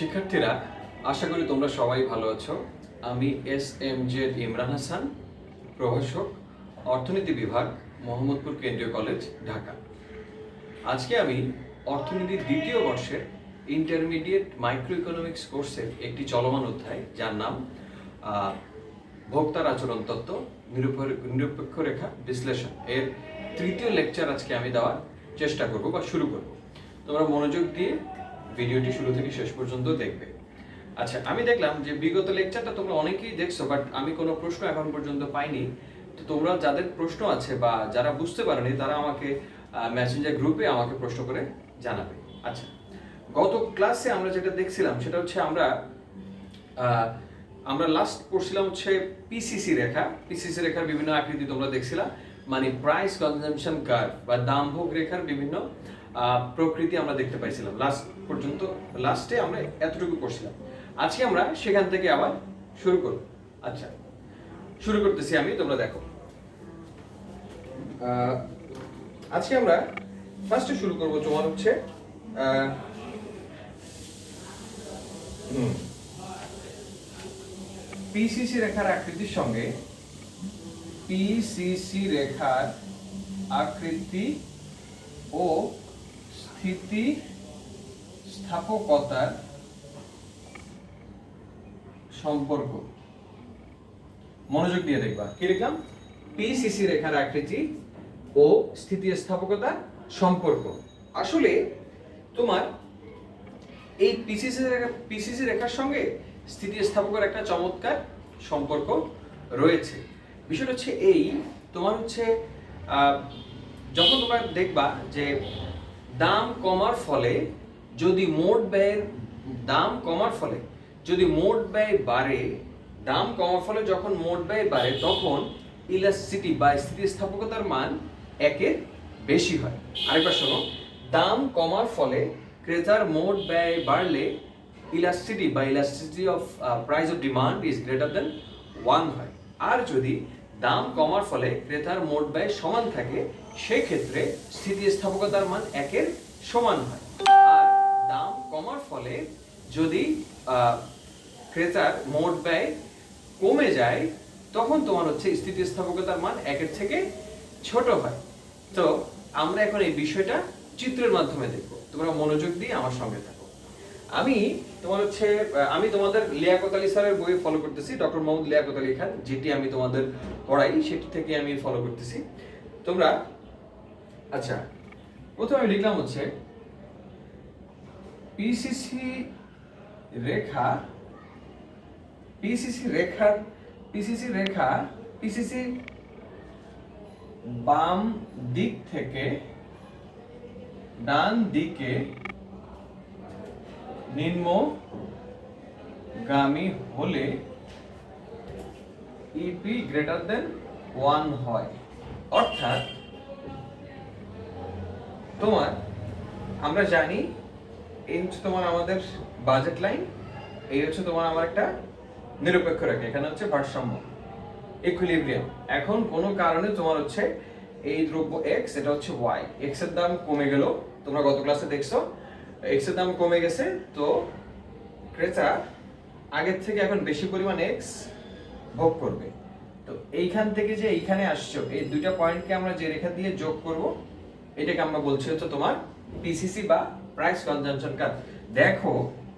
শিক্ষার্থীরা, আশা করি তোমরা সবাই ভালো আছো। আমি এস.এম.জেড ইমরান হাসান, প্রভাষক, অর্থনীতি বিভাগ, মোহাম্মদপুর কেন্দ্রীয় কলেজ, ঢাকা। আজকে আমি অর্থনীতির দ্বিতীয় বর্ষের ইন্টারমিডিয়েট মাইক্রো ইকোনমিক্স কোর্সের একটি চলমান অধ্যায়, যার নাম ভোক্তার আচরণ তত্ত্ব, নিরপেক্ষ রেখা বিশ্লেষণ, এর তৃতীয় লেকচার আজকে আমি দেওয়ার চেষ্টা করব বা শুরু করব। তোমরা মনোযোগ দিয়ে ভিডিওটি শুরু থেকে শেষ পর্যন্ত দেখবে। আচ্ছা, আমি দেখলাম যে বিগত লেকচারটা তোমরা অনেকেই দেখছো, বাট আমি কোনো প্রশ্ন এখন পর্যন্ত পাইনি। তো তোমরা যাদের প্রশ্ন আছে বা যারা বুঝতে পারোনি, তারা আমাকে মেসেঞ্জার গ্রুপে আমাকে প্রশ্ন করে জানাবে। আচ্ছা, গত ক্লাসে আমরা যেটা দেখছিলাম সেটা হচ্ছে আমরা লাস্ট পড়ছিলাম হচ্ছে পিসিসি রেখা। পিসিসি রেখার বিভিন্ন আকৃতি তোমরা দেখছিলা, মানে প্রাইস কনজাম্পশন কার্ভ বা দামভোগ রেখার বিভিন্ন প্রকৃতি আমরা দেখতে পাইছিলাম লাস্ট পর্যন্ত। লাস্টে আমরা এতটুকু পড়ছিলাম। আজকে আমরা সেখান থেকে আবার শুরু করব। আচ্ছা, শুরু করতেছি আমি, তোমরা দেখো। আজকে আমরা ফার্স্টে শুরু করব তোমার হচ্ছে পিসিসি রেখার আকৃতির সঙ্গে পিসিসি রেখার আকৃতি ও স্থিতি স্থাপকতার সম্পর্ক। মনোযোগ দিয়ে দেখবা, কি লিখলাম? পিসিসি রেখার আকৃতি ও স্থিতিস্থাপকতার সম্পর্ক। আসলে তোমার এই পিসিসি রেখার সঙ্গে স্থিতিস্থাপকের একটা চমৎকার সম্পর্ক রয়েছে। বিষয়টা হচ্ছে এই, তোমার হচ্ছে যখন তোমরা দেখবা যে দাম কমার ফলে যদি মোট ব্যয়ের দাম কমার ফলে যদি মোট ব্যয় বাড়ে, দাম কমার ফলে যখন মোট ব্যয় বাড়ে, তখন ইলাস্টিসিটি বা স্থিতিস্থাপকতার মান একের বেশি হয়। আরেকবার শোনো, দাম কমার ফলে ক্রেতার মোট ব্যয় বাড়লে elasticity of price of demand is greater than 1 হয়। আর যদি দাম কমার ফলে ক্রেতার মোট ব্যয় সমান থাকে, সেই ক্ষেত্রে স্থিতিস্থাপকতার মান একের সমান হয়। আর দাম কমার ফলে যদি ক্রেতার মোট ব্যয় কমে যায়, তখন তোমার হচ্ছে স্থিতিস্থাপকতার মান একের থেকে ছোট হয়। তো আমরা এখন এই বিষয়টা চিত্রের মাধ্যমে দেখব। তোমরা মনোযোগ দিয়ে আমার সঙ্গে থাকো। আমি তোমাদের লিয়াকত আলী স্যারের বই ফলো করতেছি, ডক্টর মোহাম্মদ লিয়াকত আলী খান, যেটি আমি তোমাদের পড়াই, সেটি থেকে আমি ফলো করতেছি। তোমরা আচ্ছা, প্রথমে আমি লিখলাম হচ্ছে পিসিসি বাম দিক থেকে ডান দিকে নিম্নগামী হলে ইপি গ্রেটার দেন 1 হয়। অর্থাৎ আমরা জানি এই হচ্ছে তোমার আমাদের বাজেট লাইন, এই হচ্ছে তোমার আমার একটা নিরপেক্ষ রেখা, এখানে হচ্ছে ভারসাম্য, ইকুইলিব্রিয়াম। এখন কোনো কারণে তোমার হচ্ছে এই দ্রব্য x, এটা হচ্ছে y, x এর দাম কমে গেল। তোমরা গত ক্লাসে দেখছো x এর দাম কমে গেছে, তো ক্রেতা আগের থেকে এখন বেশি পরিমাণ x ভোগ করবে। তো এইখান থেকে যে এইখানে আসছো, এই দুইটা পয়েন্টকে আমরা যে রেখা দিয়ে যোগ করব, এটাকে আমরা বলছি হচ্ছে তোমার পিসিসি বা প্রাইস কনজাম্পশন কার্ভ। দেখো,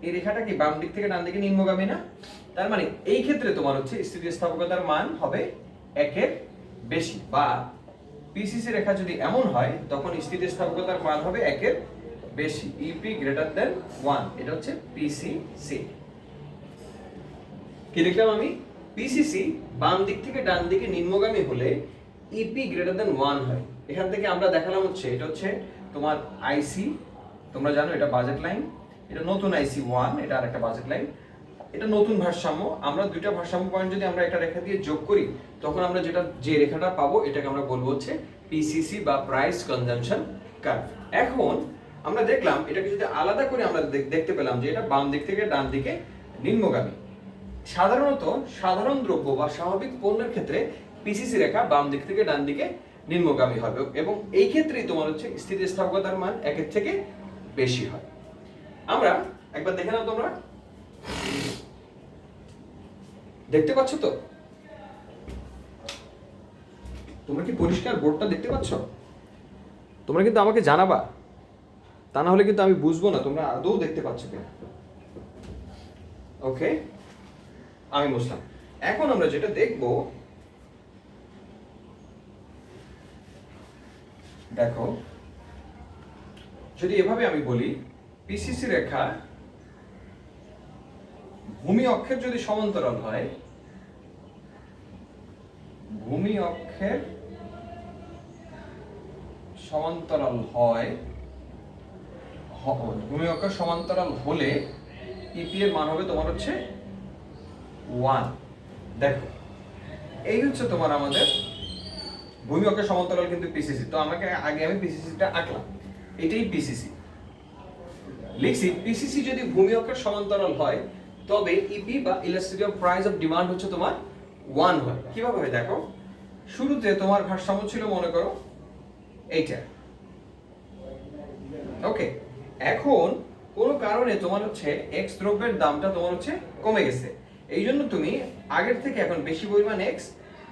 এই রেখাটা কি বাম দিক থেকে ডান দিকে নিম্নগামী না? তার মানে এই ক্ষেত্রে তোমার হচ্ছে স্থিতিস্থাপকতার মান হবে একের বেশি, বা পিসিসি রেখা যদি এমন হয়, তখন স্থিতিস্থাপকতার মান হবে একের বেশি, ইপি গ্রেটার দেন 1। এটা হচ্ছে পিসিসি। কি লিখলাম আমি? পিসিসি বাম দিক থেকে ডান দিকে নিম্নগামী হলে ইপি গ্রেটার দেন 1 হয়। এখান থেকে আমরা দেখালাম হচ্ছে এটা হচ্ছে তোমার আইসি, তোমরা জানো এটা বাজেট লাইন, এটা নতুন আইসি 1, এটা আরেকটা বাজেট লাইন, এটা নতুন ভারসাম্য। আমরা দুইটা ভারসাম্য পয়েন্ট যদি আমরা একটা রেখা দিয়ে যোগ করি, তখন আমরা যে রেখাটা পাবো, এটাকে আমরা বলবো হচ্ছে পিসিসি বা প্রাইস কনজাম্পশন কার্ভ। এখন আমরা দেখলাম এটাকে যদি আলাদা করে আমরা দেখতে পেলাম যে এটা বাম দিক থেকে ডান দিকে নিম্নগামী। সাধারণত সাধারণ দ্রব্য বা স্বাভাবিক পণ্যের ক্ষেত্রে পিসিসি রেখা বাম দিক থেকে ডান দিকে নিম্নগামী হবে, এবং এই ক্ষেত্রেই তোমার হচ্ছে স্থিতিস্থাপকতার মান একের থেকে বেশি হয়। আমরা একবার দেখে নাও তোমরা দেখতে পাচ্ছ তো? তোমরা কি পরিষ্কার বোর্ডটা দেখতে পাচ্ছ? তোমরা কিন্তু আমাকে জানাবা, তা না হলে কিন্তু আমি বুঝবো না তোমরা আদৌ দেখতে পাচ্ছ কিনা। ওকে, আমি বুঝলাম। এখন আমরা যেটা দেখব, দেখো যদি এভাবে আমি বলি পিসিসি রেখা ভূমি অক্ষের যদি সমান্তরাল হয়, ভূমি অক্ষের সমান্তরাল হয়, ভূমি অক্ষের সমান্তরাল হলে ইপি এর মান হবে তোমার হচ্ছে 1। দেখো এই হচ্ছে তোমার আমাদের ভূমি অক্ষের সমান্তরাল কিন্তু পিসিসি। তো আমাকে আগে আমি পিসিসিটা আঁকলাম, এটাই পিসিসি লিখছি। পিসিসি যদি ভূমি অক্ষের সমান্তরাল হয় তবে ইপি বা elasticity of price of demand হচ্ছে তোমার 1 হয়। কিভাবে হয় দেখো, শুরুতে তোমার ভারসাম্য ছিল মনে করো এইটা, ওকে। এখন কোন কারণে তোমার হচ্ছে এক্স দ্রব্যের দামটা তোমার হচ্ছে কমে গেছে, এই জন্য তুমি আগের থেকে এখন বেশি পরিমাণ এক্স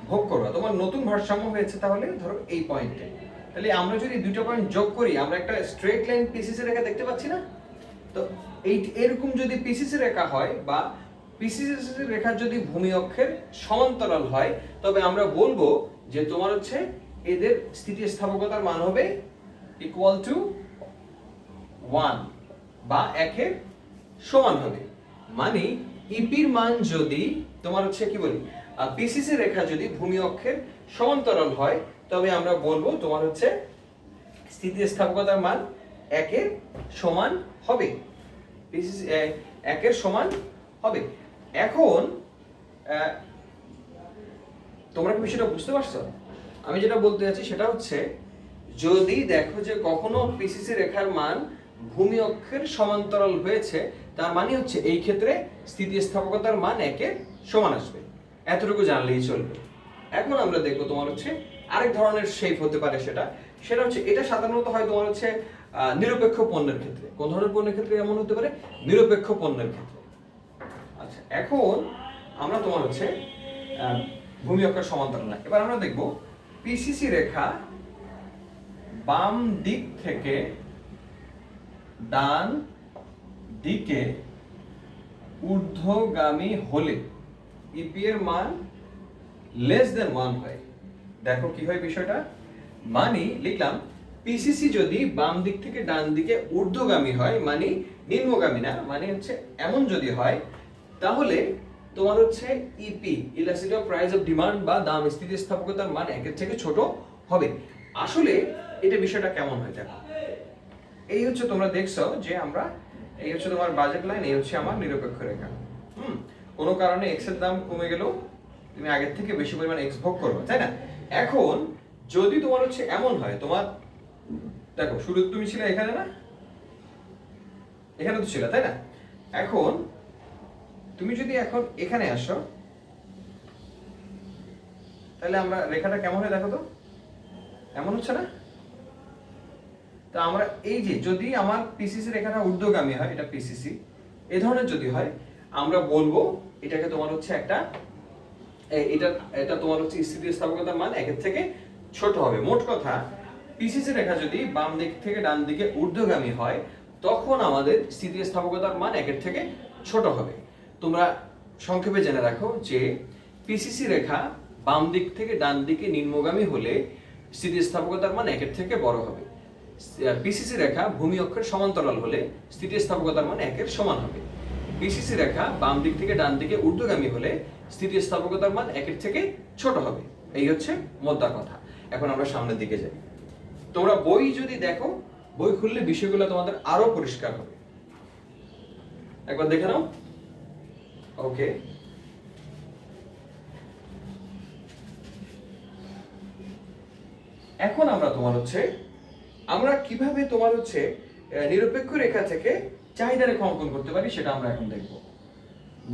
ভোগ করো, তোমার নতুন ভারসাম্য হয়েছে। তাহলে ধরো এই পয়েন্টে, তাহলে আমরা যদি দুটো পয়েন্ট যোগ করি আমরা একটা স্ট্রেট লাইন পিসিসি রেখা দেখতে পাচ্ছি না? তো এই এরকম যদি পিসিসি রেখা হয় বা পিসিসি রেখা যদি ভূমি অক্ষের সমান্তরাল হয় তবে আমরা বলবো যে তোমার হচ্ছে এদের স্থিতিস্থাপকতার মান হবে ইকুয়াল টু 1 বা 1 এর সমান হবে। মানে ইপির মান যদি তোমার হচ্ছে কি বলি পিসিসি রেখা যদি ভূমি অক্ষের সমান্তরাল হয় তবে আমরা বলবো তোমার হচ্ছে স্থিতিস্থাপকতার মান 1 এর সমান হবে, পিসিসি 1 এর সমান হবে। এখন তোমরা কি বিষয়টা বুঝতে পারছো? আমি যেটা বলতে যাচ্ছি সেটা হচ্ছে যদি দেখো যে কখনো পিসিসি রেখার মান ভূমি অক্ষের সমান্তরাল হয়েছে তার মানে হচ্ছে এই ক্ষেত্রে স্থিতিস্থাপকতার মান 1 এর সমান আসবে, এতটুকু জানলেই চলবে। এখন আমরা দেখবো তোমার হচ্ছে আরেক ধরনের শেপ হতে পারে, সেটা হচ্ছে এটা সাধারণত হয় তোমার হচ্ছে নিরপেক্ষ পণ্যের ক্ষেত্রে। কোন ধরনের পণ্যের ক্ষেত্রে এমন হতে পারে? নিরপেক্ষ পণ্যের ক্ষেত্রে। আচ্ছা, এখন আমরা তোমার হচ্ছে ভূমি অক্ষের সমান্তরাল না, এবার আমরা দেখব পিসিসি রেখা বাম দিক থেকে ডান দিকে ঊর্ধ্বগামী হলে ইপি এর মান লেস দেন 1 হয়। দেখো কি হয় বিষয়টা, মানে লিখলাম পিসিসি যদি বাম দিক থেকে ডান দিকে ঊর্ধ্বগামী হয়, মানে নিম্নগামী না, মানে হচ্ছে এমন যদি হয় তাহলে তোমার হচ্ছে EP elasticity of price of demand বা দাম স্থিতিস্থাপকতার মান 1 এর থেকে ছোট হবে। আসলে এটা বিষয়টা কেমন হয় দেখো, এই হচ্ছে তোমরা দেখছো যে আমরা এই হচ্ছে তোমার বাজেট লাইন, এই হচ্ছে আমার নিরপেক্ষ রেখা। কোনো কারণে এক্স এর দাম কমে গেল, তুমি আগের থেকে বেশি পরিমাণ এক্স ভোগ করবে, তাই না? এখন যদি তোমার হচ্ছে এমন হয়, তোমার দেখো শুরু তুমি ছিলে এখানে না, এখানে তো ছিল তাই না? এখন তুমি যদি এখন এখানে আসো তাহলে আমরা রেখাটা কেমন হয় দেখো তো, এমন হচ্ছে না? তা আমরা এই যে যদি আমার পিসিসি রেখাটা ঊর্ধ্বগামী হয়, এটা পিসিসি এই ধরনের যদি হয় আমরা বলবো এটাকে তোমার হচ্ছে একটা এটা তোমার হচ্ছে স্থিতিস্থাপকতার মান 1 এর থেকে ছোট হবে। মোট কথা পিসিসি রেখা যদি বাম দিক থেকে ডান দিকে ঊর্ধ্বগামী হয় তখন আমাদের স্থিতিস্থাপকতার মান 1 এর থেকে ছোট হবে। তোমরা সংক্ষেপে জেনে রাখো যে পিসিসি রেখা বাম দিক থেকে ডান দিকে নিম্নগামী হলে স্থিতিস্থাপকতার মান 1 এর থেকে বড় হবে। পিসিসি রেখা ভূমি অক্ষের সমান্তরাল হলে স্থিতিস্থাপকতার মান 1 এর সমান হবে। পিসিসি রেখা বাম দিক থেকে ডান দিকে ঊর্ধ্বগামী হলে স্থিতিস্থাপকতার মান 1 এর থেকে ছোট হবে। এই হচ্ছে মোদ্দা কথা। এখন আমরা সামনের দিকে যাই। তোমরা বই যদি দেখো, বই খুললে বিষয়গুলো তোমাদের আরো পরিষ্কার হবে। একবার দেখে নাও। ওকে, এখন আমরা তোমার হচ্ছে আমরা কিভাবে তোমার হচ্ছে নিরপেক্ষ রেখা থেকে চাহিদা রেখা অঙ্কন করতে পারি সেটা আমরা এখন দেখব।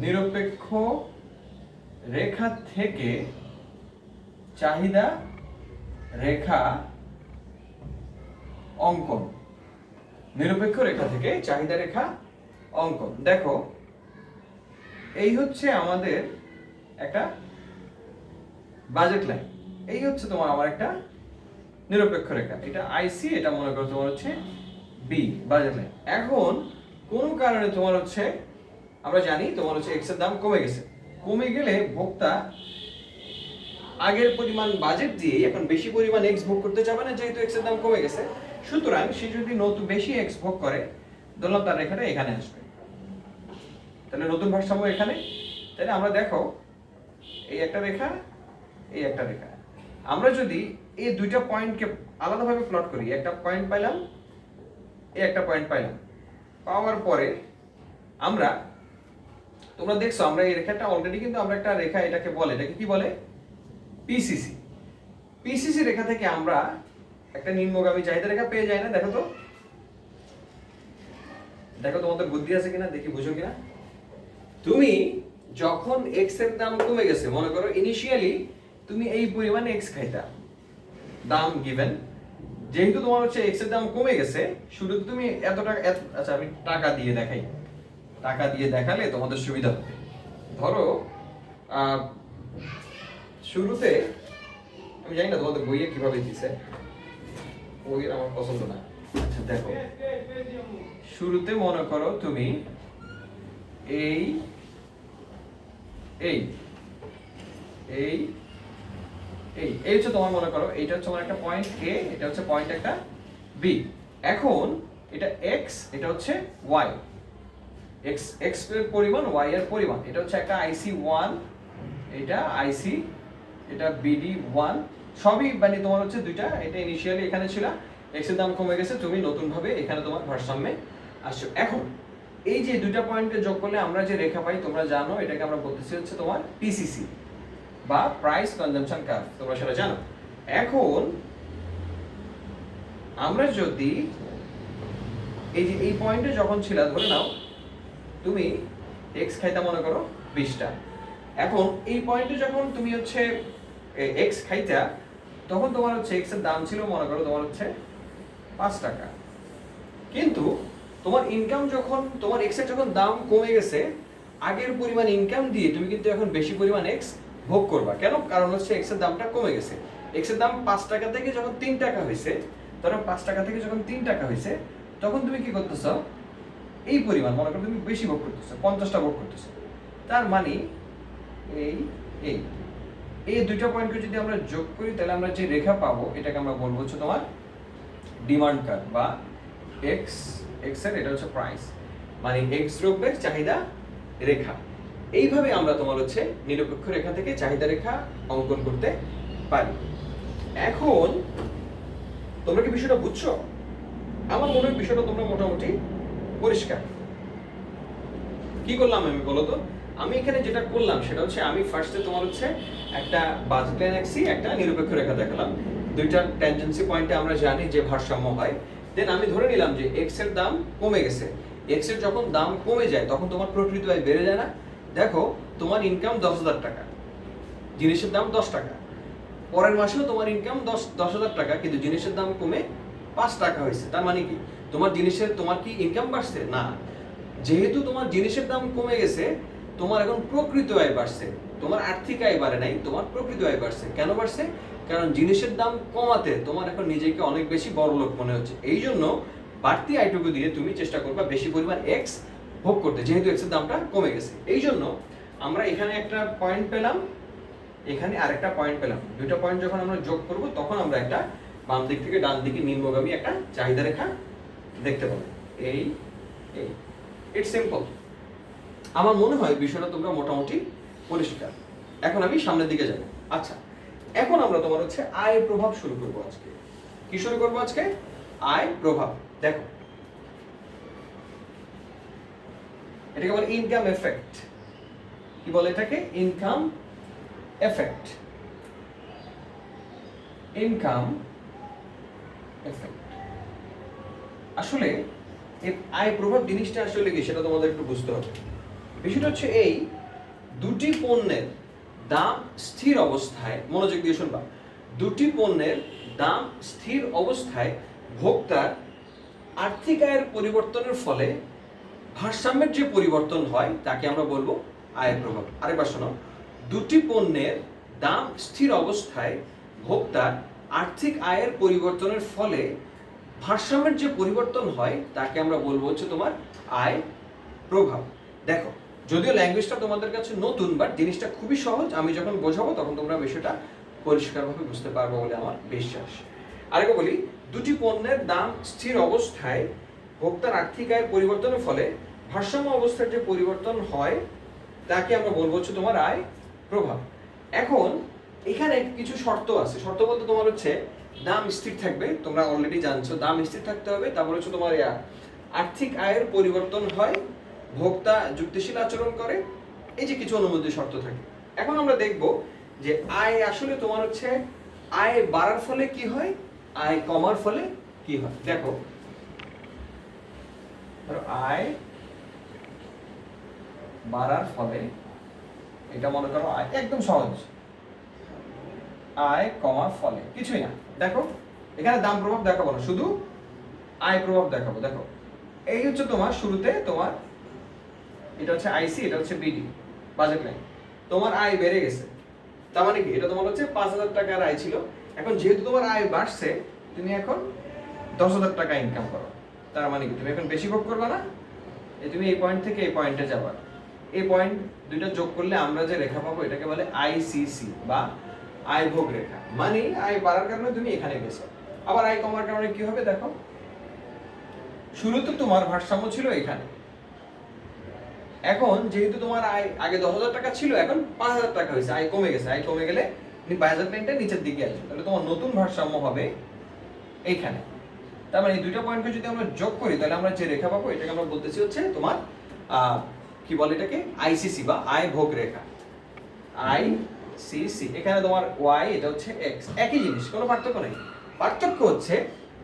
নিরপেক্ষ রেখা থেকে চাহিদা রেখা অঙ্কন, নিরপেক্ষ রেখা থেকে চাহিদা রেখা অঙ্কন। দেখো এই হচ্ছে আমাদের একটা বাজেট লাইন, এই হচ্ছে তোমার আমার একটা নিরপেক্ষ রেখা, এটা আইসি, এটা মনে করো তোমার হচ্ছে বি বাজেট লাইন। এখন কোন কারণে তোমার হচ্ছে আমরা জানি তোমার হচ্ছে এক্স এর দাম কমে গেছে, কমে গেলে ভোক্তা আগের পরিমাণ বাজেট দিয়ে এখন বেশি পরিমাণ এক্স ভোগ করতে চাবে না, যেহেতু এক্স এর দাম কমে গেছে। সুতরাং সে যদি নতুন বেশি এক্স ভোগ করে, ধরলাম তার রেখাটা এখানে আসবে, তাহলে নতুন ভারসাম্য এখানে। তাহলে আমরা দেখো এই একটা রেখা, এই একটা রেখা, আমরা যদি এই দুইটা পয়েন্টকে আলাদাভাবে প্লট করি, একটা পয়েন্ট পাইলাম, এই একটা পয়েন্ট পাইলাম, পাওয়ার পরে আমরা, তোমরা দেখছো আমরা এই রেখাটা অলরেডি কিন্তু আমরা একটা রেখা, এটাকে বলে, এটাকে কি বলে, পিসিসি। পিসিসি রেখা থেকে আমরা একটা নিম্নগামী চাহিদা রেখা পেয়ে যাই না? দেখো তো, দেখো তোমাদের বুদ্ধি আছে কিনা, দেখি বুঝো কিনা। তুমি যখন এক্স এর দাম কমে গেছে, মনে করো ইনিশিয়ালি তুমি এই পরিমাণ এক্স খাইতা, দাম গিভেন, যেহেতু তোমার হচ্ছে এক্স এর দাম কমে গেছে, শুরুতে তুমি এত টাকা, আচ্ছা আমি টাকা দিয়ে দেখাই, টাকা দিয়ে দেখালে তোমাদের সুবিধা হবে। ধরো শুরুতে, আমি জানি না তোমাদের বইয়ে কিভাবে দিছে, বই আমার পছন্দ না। আচ্ছা দেখো, শুরুতে মনে করো তুমি এই এই এই এই এই হচ্ছে তোমার, মনে করো এটা হচ্ছে আমার একটা পয়েন্ট এ, এটা হচ্ছে পয়েন্ট একটা বি। এখন এটা এক্স, এটা হচ্ছে ওয়াই, এক্স এক্স এর পরিমাণ, ওয়াই এর পরিমাণ, এটা হচ্ছে একটা আইসি 1, এটা আইসি, এটা বিডি 1, সবই মানে তোমার হচ্ছে দুইটা, এটা ইনিশিয়ালি এখানে ছিল, এক্স এর দাম কমে গেছে, তুমি নতুন ভাবে এখানে তোমার ভারসাম্যে আসছো। এখন এই যে দুইটা পয়েন্টকে যোগ করলে আমরা যে রেখা পাই, তোমরা জানো এটাকে আমরা বলতেছি হচ্ছে তোমার পিসিসি বা প্রাইস কনজাম্পশন কার্ভ, তোমরা সেটা জানো। এখন আমরা যদি এই যে এই পয়েন্টে যখন ছিল, ধরে নাও তুমি এক্স খাইতা মনে করো 20টা, এখন এই পয়েন্টে যখন তুমি হচ্ছে এক্স খাইতা, তখন তোমার হচ্ছে এক্স এর দাম ছিল মনে করো তোমার হচ্ছে 5 টাকা, কিন্তু তোমার ইনকাম যখন, তোমার এক্স এর যখন দাম কমে গেছে, আগের পরিমাণ ইনকাম দিয়ে তুমি কিন্তু এখন বেশি পরিমাণ এক্স ভোগ করবা। কেন? কারণ হচ্ছে এক্স এর দামটা কমে গেছে, এক্স এর দাম 5 টাকা থেকে যখন 3 টাকা হয়েছে, ধরো 5 টাকা থেকে যখন 3 টাকা হয়েছে, তখন তুমি কি করতেছো, এই পরিমাণ মনে করো তুমি বেশি ভোগ করতেছো, 50টা ভোগ করতেছো। তার মানে এই এই এই দুইটা পয়েন্টকে যদি আমরা যোগ করি, তাহলে আমরা যে রেখা পাবো, এটাকে আমরা বলবো হচ্ছে তোমার ডিমান্ড কার্ভ বা এক্স, এক্স এর এটা হচ্ছে প্রাইস, মানে এক্স দ্রব্যের চাহিদা রেখা। এইভাবে আমরা তোমার হচ্ছে নিরপেক্ষ রেখা থেকে চাহিদা রেখা অঙ্কন করতে পারি। এখন তোমরা কি বিষয়টা বুঝছো? আমার মনে হয় বিষয়টা তোমরা মোটামুটি পরিষ্কার। কি করলাম আমি বলো তো? আমি এখানে যেটা করলাম সেটা হচ্ছে, আমি ফার্স্টে তোমার হচ্ছে একটা বাজেট লাইন আঁকছি, একটা নিরপেক্ষ রেখা দেখালাম, দুইটা ট্যানজেন্সি পয়েন্টে আমরা জানি যে ভারসাম্য হয়। দেন আমি ধরে নিলাম যে এক্স এর দাম কমে গেছে, এক্স এর যখন দাম কমে যায় তখন তোমার প্রকৃত আয় বেড়ে যায় না? দেখো তোমার ইনকাম 10,000 টাকা, জিনিসের দাম 10 টাকা, পরের মাসেও তোমার ইনকাম 10,000 টাকা, কিন্তু জিনিসের দাম কমে 5 টাকা হয়েছে। তার মানে কি তোমার জিনিসের, তোমার কি ইনকাম বাড়ছে? না, যেহেতু তোমার জিনিসের দাম কমে গেছে, তোমার এখন প্রকৃত আয় বাড়ছে, তোমার আর্থিক আয় বাড়ে নাই, তোমার প্রকৃত আয় বাড়ছে। কেন বাড়ছে? কারণ জিনিসের দাম কমাতে তোমার এখন নিজেকে অনেক বেশি বড়লোক মনে হচ্ছে, এই জন্য বাড়তি আয়টুকু দিয়ে তুমি চেষ্টা করবা বেশি পরিমাণ এক্স ভোগ করতে, যেহেতু এক্স এর দামটা কমে গেছে। এই জন্য আমরা এখানে একটা পয়েন্ট পেলাম, এখানে আরেকটা পয়েন্ট পেলাম, দুইটা পয়েন্ট যখন আমরা যোগ করব, তখন আমরা একটা বাম দিক থেকে ডান দিকে নিম্নগামী একটা চাহিদা রেখা দেখতে পাবো। এই এই ইটস সিম্পল। আমার মনে হয় বিষয়টা তোমরা মোটামুটি পরিষ্কার। এখন আমি সামনের দিকে যাব। আচ্ছা, এখন আমরা তোমার হচ্ছে আয় প্রভাব শুরু করব আজকে। কি শুরু করব আজকে? আয় প্রভাব। দেখো, এটাকে বলে ইনকাম এফেক্ট। কি বলে এটাকে? Income effect. Income effect. আসলে এই আয় প্রভাব জিনিসটা আসলে কি, সেটা তোমাদের একটু বুঝতে হবে। বিষয়টা হচ্ছে এই, দুটি পণ্যের দাম স্থির অবস্থায়, মনোযোগ দিয়ে শুনবা, দুটি পণ্যের দাম স্থির অবস্থায় ভোক্তার আর্থিক আয়ের পরিবর্তনের ফলে ভারসাম্যের যে পরিবর্তন হয়, তাকে আমরা বলবো আয়ের প্রভাব। আরেকবার শোনো, দুটি পণ্যের দাম স্থির অবস্থায় ভোক্তার আর্থিক আয়ের পরিবর্তনের ফলে ভারসাম্যের যে পরিবর্তন হয় তাকে আমরা বলবো হচ্ছে তোমার আয় প্রভাব। দেখো, যদিও ল্যাঙ্গুয়েজটা তোমাদের কাছে নতুন, বাট জিনিসটা খুবই সহজ। আমি যখন বোঝাবো তখন তোমরা বিষয়টা পরিষ্কারভাবে বুঝতে পারবো বলে আমার বিশ্বাস। আরেকবার বলি, দুটি পণ্যের দাম স্থির অবস্থায় ভোক্তার আর্থিক আয়ের পরিবর্তনের ফলে ভারসাম্য অবস্থার যে পরিবর্তন হয় তাকে আমরা বলবো হচ্ছে তোমার আয় প্রভাব। এখন এখানে কিছু শর্ত আছে। শর্ত বলতে তোমার হচ্ছে দাম স্থির থাকবে, তোমরা অলরেডি জানছো দাম স্থির থাকতে হবে। তারপর হচ্ছে তোমার আর্থিক আয়ের পরিবর্তন হয়, ভোক্তা যুক্তিশীল আচরণ করে, এই যে কিছু অনুমতি শর্ত থাকে। এখন আমরা দেখব যে আয় আসলে তোমার হচ্ছে আয় বাড়ার ফলে কি হয়, আয় কমার ফলে কি হয়। দেখো, আয় বাড়ার ফলে, এটা মনে করো আয়, একদম সহজ, আয় কমার ফলে কিছুই না। দেখো এখানে দাম প্রভাব দেখাবো না, শুধু আয় প্রভাব দেখাবো। দেখো এই হচ্ছে তোমার শুরুতে তোমার এটা হচ্ছে আইসি, এটা হচ্ছে বিডি, বাজেট লাইন। তোমার আয় বেড়ে গেছে, তার মানে কি, এটা তোমার হচ্ছে 5,000 টাকার আয় ছিল। এখন যেহেতু তোমার আয় বাড়ছে, তুমি এখন 10,000 টাকা ইনকাম করো। তার মানে কি, তুমি এখন বেশি ভোগ করবে না, তুমি এই পয়েন্ট থেকে এই পয়েন্টে যাবা। এই পয়েন্ট দুইটা যোগ করলে আমরা যে রেখা পাবো এটাকে বলে আইসিসি বা আয় ভোগ রেখা। মানে আয় বাড়ার কারণে তুমি এখানে গেছো। আবার আয় কমার কারণে কি হবে, দেখো শুরুতে তোমার ভারসাম্য ছিল এখানে, এখন যেহেতু তোমার আয় আগে 10,000 টাকা ছিল, এখন 5,000 টাকা হয়েছে, আয় কমে গেছে। আয় কমে গেলে তুমি 22,000 লাইনটা নিচের দিকে আসবে, তাহলে তোমার নতুন ভারসাম্য হবে এইখানে। তার মানে এই দুইটা পয়েন্টকে যদি আমরা যোগ করি তাহলে আমরা যে রেখা পাবো এটাকে আমরা বলতেছি হচ্ছে তোমার কি বলে এটাকে, আইসিসি বা আয় ভোগ রেখা। আইসিসি, এখানে তোমার ওয়াই, এটা হচ্ছে এক্স, একই জিনিস, কোনো পার্থক্য নেই। পার্থক্য হচ্ছে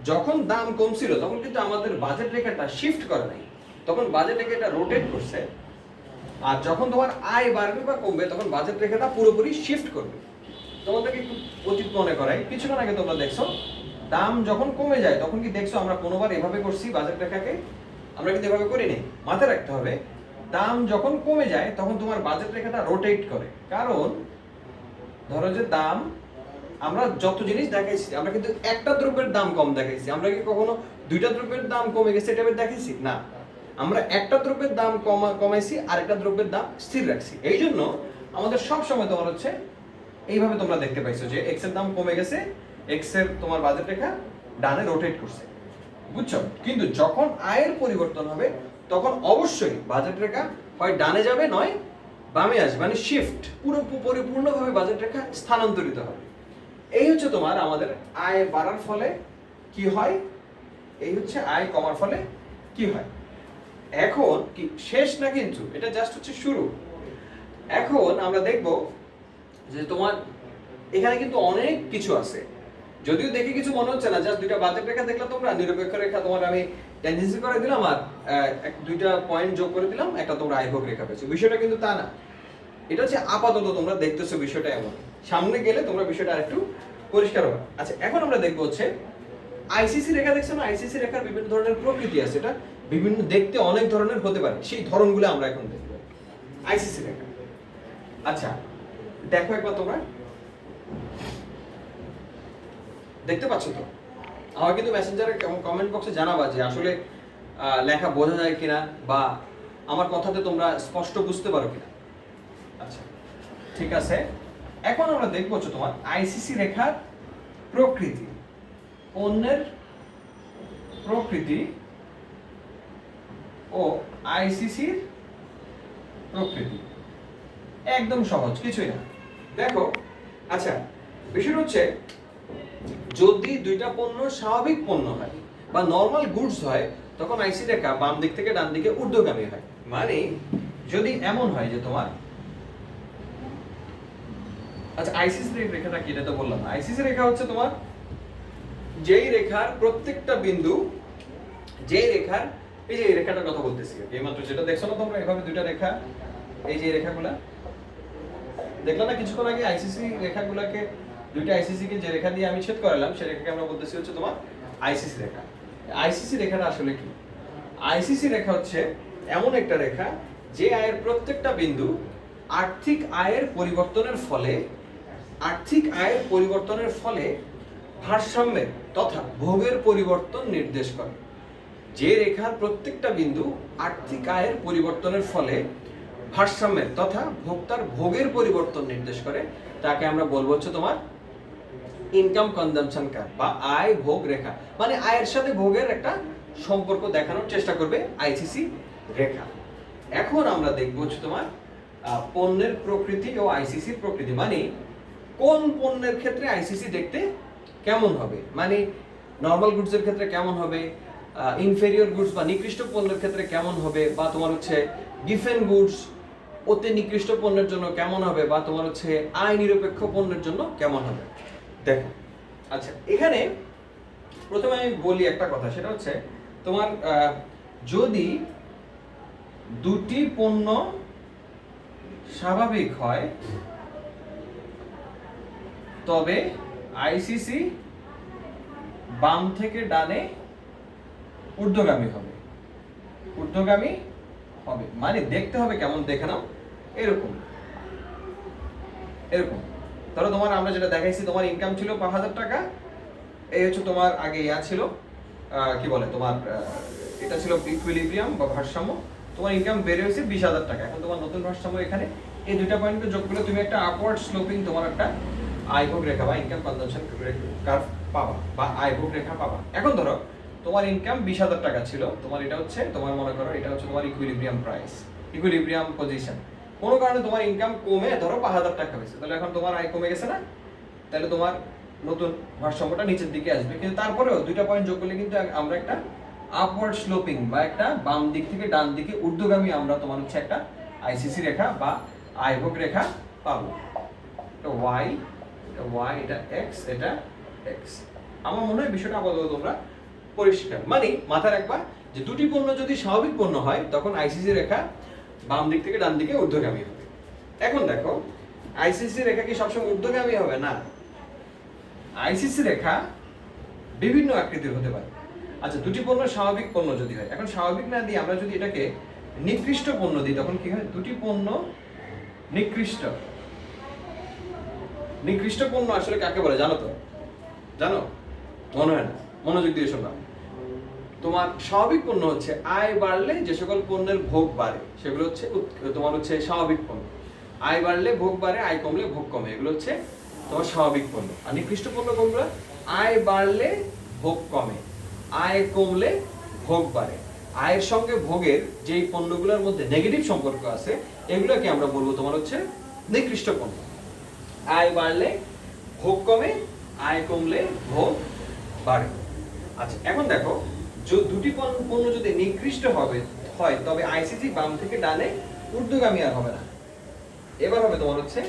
যখন দাম কমছিল তখন কিন্তু আমাদের বাজেট রেখাটা শিফট করে নাই, তখন বাজেট রেখাটা রোটেট করছে। আর যখন তোমার আয় বাড়বে বা কমবে তখন বাজেট রেখাটা পুরোপুরি শিফট করবে। তোমাদেরকে একটু অতীত মনে করাই, কিছুক্ষণ আগে তোমরা দেখছো দাম যখন কমে যায় তখন কি দেখছো আমরা কোনোবার এভাবে করছি বাজেট রেখাকে, আমরা কিন্তু এভাবে করি নাই। মাথায় রাখতে হবে, দাম যখন কমে যায় তখন তোমার বাজেট রেখাটা রোটেট করে। কারণ ধরো যে দাম, আমরা যত জিনিস দেখাইছি, আমরা কিন্তু একটা দ্রব্যের দাম কম দেখাইছি। আমরা কি কখনো দুইটা দ্রব্যের দাম কমে গেছে এটা দেখাইছি না, আমরা একটা দ্রব্যের দাম কমাইছি আর একটা দ্রব্যের দাম স্থির রাখছি। এই জন্য আমাদের সব সময় তোমার হচ্ছে এইভাবে তোমরা দেখতে পাইছো যে এক্স এর দাম কমে গেছে, এক্স এর তোমার বাজেট রেখা ডানে রোটেট করছে, বুঝছো। কিন্তু যখন আয়ের পরিবর্তন হবে তখন অবশ্যই বাজেট রেখা হয় ডানে যাবে নয় বামে আসবে, মানে শিফট, পুরো পরিপূর্ণভাবে বাজেট রেখা স্থানান্তরিত হবে। এই হচ্ছে তোমার আমাদের আয় বাড়ার ফলে কি হয়, এই হচ্ছে আয় কমার ফলে কি হয়। এখন কি শেষ না, কিন্তু এটা জাস্ট হচ্ছে শুরু। এখন আমরা দেখব যে তোমার এখানে কিন্তু অনেক কিছু আছে, যদিও দেখে কিছু মনে হচ্ছে না, জাস্ট দুইটা বাজেট রেখা দেখলাম, তোমরা নিরপেক্ষ রেখা তোমার আমি টেনজেন্সি করে দিলাম আর দুইটা পয়েন্ট যোগ করে দিলাম, একটা তোমরা আয় ভোগ রেখা পেয়েছো। বিষয়টা কিন্তু তা না, এটা হচ্ছে আপাতত তোমরা দেখতেছো বিষয়টা এমন, সামনে গেলে তোমরা বিষয়টা আরেকটু পরিষ্কার হবে। আচ্ছা, এখন আমরা দেখবো হচ্ছে আইসিসি রেখা। দেখছো না, আইসিসি রেখার বিভিন্ন ধরনের প্রকৃতি আছে, এটা বিভিন্ন দেখতে অনেক ধরনের হতে পারে, সেই ধরনগুলো আমরা এখন দেখব। আইসিসি রেখা, আচ্ছা দেখো একবার তোমরা দেখতে পাচ্ছ তো? আমার কিন্তু মেসেঞ্জারে কমেন্ট বক্সে জানাবা যে আসলে লেখা বোঝা যায় কিনা বা আমার কথাতে তোমরা স্পষ্ট বুঝতে পারো কিনা। আচ্ছা ঠিক আছে, এখন আমরা দেখবো হচ্ছে তোমার আইসিসি রেখার প্রকৃতি, পণ্যের প্রকৃতি ও আইসিসির প্রকৃতি। একদম সহজ, কিছুই না। দেখো, আচ্ছা বিষয়টা হচ্ছে যদি দুইটা পণ্য স্বাভাবিক পণ্য হয় বা নরমাল গুডস হয় তখন আইসি রেখা বাম দিক থেকে ডান দিকে ঊর্ধ্বগামী হয়। মানে যদি এমন হয় যে তোমার, আচ্ছা আইসিসি রেখাটা কি, এটা তো বললাম। আইসিসি রেখা হচ্ছে তোমার যেই রেখার প্রত্যেকটা বিন্দু, যেই রেখার, এই যে এই রেখাটার কথা বলতেছি এইমাত্র, যেটা দেখছো না তোমরা এভাবে দুইটা রেখা, এই যে রেখাগুলা দেখলাম না কিছুক্ষণ আগে, আইসিসি রেখাগুলোকে, দুইটা আইসিসি কে যে রেখা দিয়ে আমি ছেদ করালাম সেই রেখাকে আমরা বলতেছি হচ্ছে তোমার আইসিসি রেখা। আইসিসি রেখাটা আসলে কি? আইসিসি রেখা হচ্ছে এমন একটা রেখা যে আয়ের প্রত্যেকটা বিন্দু আর্থিক আয়ের পরিবর্তনের ফলে ভারসাম্যের তথা ভোগের পরিবর্তন নির্দেশ করে। যে রেখার প্রত্যেকটা বিন্দু আর্থিক আয়ের পরিবর্তনের ফলে ভারসাম্যের তথা ভোক্তার ভোগের পরিবর্তন নির্দেশ করে তাকে আমরা বলবো হচ্ছে তোমার ইনকাম কনজাম্পশন কার্ভ বা আয় ভোগ রেখা। মানে আয়ের সাথে ভোগের একটা সম্পর্ক দেখানোর চেষ্টা করবে আইসিসি রেখা। এখন আমরা দেখবো হচ্ছে তোমার পণ্যের প্রকৃতি ও আইসিসির প্রকৃতি। মানে কোন পণ্যের ক্ষেত্রে আইসিসি দেখতে কেমন হবে, মানে নর্মাল গুডসের ক্ষেত্রে কেমন হবে, ইনফেরিয়র গুডস বা নিকৃষ্ট পণ্যের ক্ষেত্রে কেমন হবে, বা তোমার হচ্ছে ডিফেন্স গুডস অতি নিকৃষ্ট পণ্যের জন্য কেমন হবে, বা তোমার হচ্ছে আয় নিরপেক্ষ পণ্যের জন্য কেমন হবে। দেখো, আচ্ছা এখানে প্রথমে আমি বলি একটা কথা, সেটা হচ্ছে তোমার যদি দুটি পণ্য স্বাভাবিক হয় তবে আইসিসি বাম থেকে ডানে ঊর্ধ্বগামী হবে। মানে দেখতে হবে কেমন, দেখে নাও এরকম। ধরো তোমার আমরা যেটা দেখাইছি, তোমার ইনকাম ছিল 5,000 টাকা, এই হচ্ছে তোমার আগে ছিল কি বলে তোমার এটা ছিল ইকুইলিব্রিয়াম বা ভারসাম্য, তোমার ইনকাম বেড়ে হয়েছে 20,000 টাকা। এখন তোমার নতুন ভারসাম্য এখানে এই দুইটা পয়েন্টকে যোগ করলে তুমি একটা আপওয়ার্ড স্লোপিং তোমার একটা আয়ভোগ রেখা বা ইনকাম কনজাম্পশন কার্ভ পাবা বা আয়ভোগ রেখা পাবা। এখন ধরো তোমার ইনকাম 20,000 টাকা ছিল, তোমার এটা হচ্ছে তোমার মনে করো এটা হচ্ছে তোমার ইকুইলিব্রিয়াম প্রাইস, ইকুইলিব্রিয়াম পজিশন। কোনো কারণে তোমার ইনকাম কমে ধরো 5,000 টাকা হয়েছে, তাহলে এখন তোমার আয় কমে গেছে না, তাহলে তোমার নতুন ভারসাম্যটা নিচের দিকে আসবে। কিন্তু তারপরেও দুইটা পয়েন্ট যোগ করলে কিন্তু আমরা একটা আপওয়ার্ড স্লোপিং বা একটা বাম দিক থেকে ডান দিকে ঊর্ধ্বগামী আমরা তোমার হচ্ছে একটা আইসিসি রেখা বা আয়ভোগ রেখা পাবো। এটা ওয়াই, এটা এক্স, এটা এক্স। আমার মনে হয় বিষয়টা আপাতত তোমরা পরিষ্কার। মানে মাথায় রাখবা যে দুটি পণ্য যদি স্বাভাবিক পণ্য হয় তখন আইসিসি রেখা বাম দিক থেকে ডান দিকে ঊর্ধ্বগামী হবে। এখন দেখো, আইসিসি রেখা কি সবসময় ঊর্ধ্বগামী হবে? না, আইসিসি রেখা বিভিন্ন আকৃতির হতে পারে। আচ্ছা, দুটি পণ্য স্বাভাবিক পণ্য যদি হয়, এখন স্বাভাবিক না দিয়ে আমরা যদি এটাকে নিকৃষ্ট পণ্য দিই তখন কি হয়? দুটি পণ্য নিকৃষ্ট পণ্য আসলে কাকে বলে জানো তো? জানো? মনে হয় না, মনোযোগ দিয়ে শোনা। তোমার স্বাভাবিক পণ্য হচ্ছে আয় বাড়লে যে সকল পণ্যের ভোগ বাড়ে সেগুলো হচ্ছে তোমার হচ্ছে স্বাভাবিক পণ্য। আয় বাড়লে ভোগ বাড়ে, আয় কমলে ভোগ কমে, এগুলো হচ্ছে তোমার স্বাভাবিক পণ্য। আর নিকৃষ্ট পণ্য কোনগুলো? আয় বাড়লে ভোগ কমে, আয় কমলে ভোগ বাড়ে। আয়ের সঙ্গে ভোগের যেই পণ্যগুলোর মধ্যে নেগেটিভ সম্পর্ক আছে এগুলোকে আমরা বলবো তোমার হচ্ছে নিকৃষ্ট পণ্য। আয় বাড়লে ভোগ কমে, আয় কমলে ভোগ বাড়ে। আচ্ছা, এখন দেখো, দুটি পণ্য যদি নিকৃষ্ট হয় তবে আইসিসি বাম থেকে ডানে ঊর্ধ্বগামী আর হবে না, এবার হবে তোমার হচ্ছে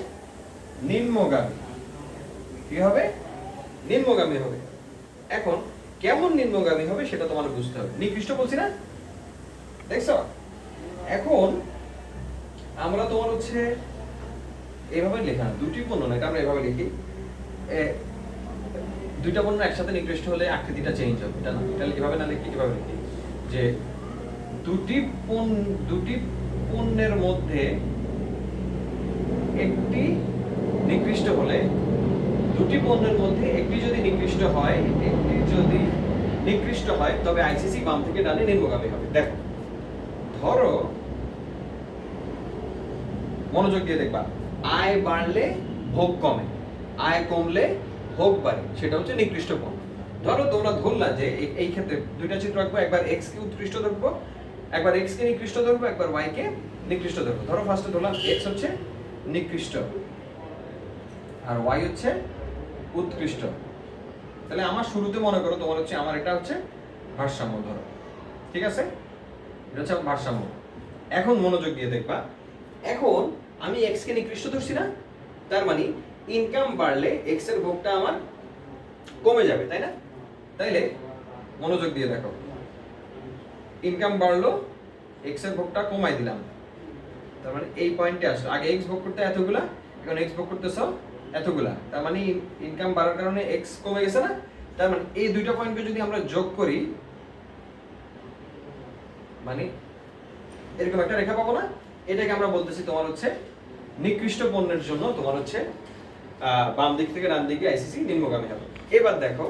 নিম্নগামী। কি হবে? নিম্নগামী হবে। এখন কেমন নিম্নগামী হবে সেটা তোমার বুঝতে হবে। নিকৃষ্ট বলছি না, দেখছো? এখন আমরা তোমার হচ্ছে এভাবে লেখা, দুটি পণ্য না, এটা আমরা এভাবে লিখি, দুইটা পণ্য একসাথে নিকৃষ্ট হলে আকৃতিটা চেঞ্জ হবে। এটা না, এটা এভাবে না লিখি, কিভাবে লিখি যে দুটি পণ্যের মধ্যে একটি নিকৃষ্ট হলে, দুটি পণ্যের মধ্যে একটি যদি নিকৃষ্ট হয় তবে আইসিসি বাম থেকে ডানে নিম্নগামী হবে। দেখো, ধরো মনোযোগ দিয়ে দেখবা, আয় বাড়লে ভোগ কমে, আয় কমলে ভোগ বাড়ে, সেটা হচ্ছে নিকৃষ্ট পণ্য। ধরো তোমরা ধরলা যে এই ক্ষেত্রে দুইটা চিত্র রাখবো, একবার এক্স কে উৎকৃষ্ট ধরবো, একবার এক্স কে নিকৃষ্ট ধরবো, একবার ওয়াই কে নিকৃষ্ট ধরবো। ধরো ফার্স্টে ধরলাম এক্স হচ্ছে নিকৃষ্ট আর ওয়াই হচ্ছে উৎকৃষ্ট। তাহলে আমার শুরুতে মনে করো তোমার হচ্ছে আমার এটা হচ্ছে ভারসাম্য, ধরো, ঠিক আছে? এটা হচ্ছে ভারসাম্য। এখন মনোযোগ দিয়ে দেখবা, এখন আমি এক্স কে নিকৃষ্ট ধরছি না, তার মানে ইনকাম বাড়লে এক্স এর ভোগটা আমার কমে যাবে, তাই না? তাইলে মনোযোগ দিয়ে দেখো, ইনকাম বাড়লো, এক্স এর ভোগটা কমাই দিলাম, তার মানে এই পয়েন্টে আসলো। আগে এক্স ভোগ করতে এতগুলা, এখন এক্স ভোগ করতেছ এতগুলা, তার মানে ইনকাম বাড়ার কারণে এক্স কমে গেছে না? তার মানে এই দুইটা পয়েন্টকে যদি আমরা যোগ করি, মানে এরকম একটা রেখা পাবো না? এটাকে আমরা বলতেছি তোমার হচ্ছে নিকৃষ্ট পণ্যের জন্য তোমার হচ্ছে বাম দিক থেকে ডান দিকে আইসিসি নিম্নগামী হবে। এবার দেখো,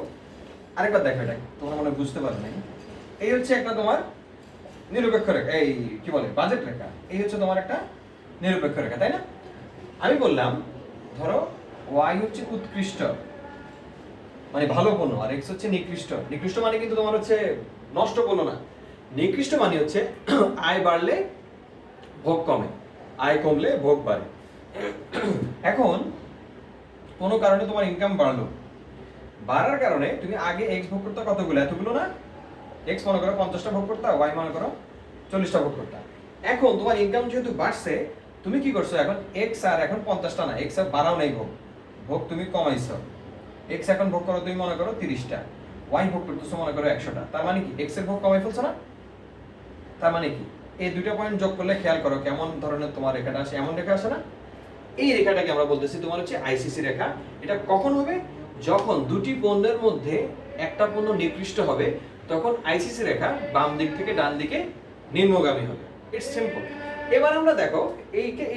আরেকবার দেখো, এটা তোমরা মনে হয় বুঝতে পারো নাই। এই হচ্ছে একটা তোমার নিরপেক্ষ রেখা, এই কি বলে বাজেট রেখা, এই হচ্ছে তোমার একটা নিরপেক্ষ রেখা, তাই না? আমি বললাম ধরো ওয়াই হচ্ছে উৎকৃষ্ট মানে ভালো পণ্য, আর এক্স হচ্ছে নিকৃষ্ট। নিকৃষ্ট মানে কিন্তু তোমার হচ্ছে নষ্ট পণ্য না, নিকৃষ্ট মানে হচ্ছে আয় বাড়লে ভোগ কমে, আয় কমলে ভোগ বাড়ে। এখন কোনো কারণে তোমার ইনকাম বাড়লো, বাড়ার কারণে তুমি আগে এক্স ভোগ করতে কতগুলো, এতগুলো না, এক্স মনে করো 50টা ভোগ করতে, ওয়াই মনে করো 40টা ভোগ করতে। এখন তোমার ইনকাম যেহেতু বাড়ছে, তুমি কি করছো, এখন এক্স আর এখন 50টা না, এক্স আর বাড়াও নাই, ভোগ ভোগ তুমি কমাইছো। এক্স এখন ভোগ করো তুমি মনে করো 30টা, ওয়াই ভোগ করতেছো মনে করো 100টা। তার মানে কি এক্স এর ভোগ কমাই ফেলছো না? তার মানে কি এই দুইটা পয়েন্ট যোগ করলে খেয়াল করো কেমন ধরনের তোমার রেখাটা আসে, এমন রেখা আসে না? এই রেখাটাকে আমরা বলতেছি তোমার হচ্ছে আইসিসি রেখা। এটা কখন হবে? যখন দুটি পণ্যের মধ্যে একটা পণ্য নিকৃষ্ট হবে, তখন আইসিসি রেখা বাম দিক থেকে ডান দিকে নিম্নগামী হবে। It's simple. এবার আমরা দেখো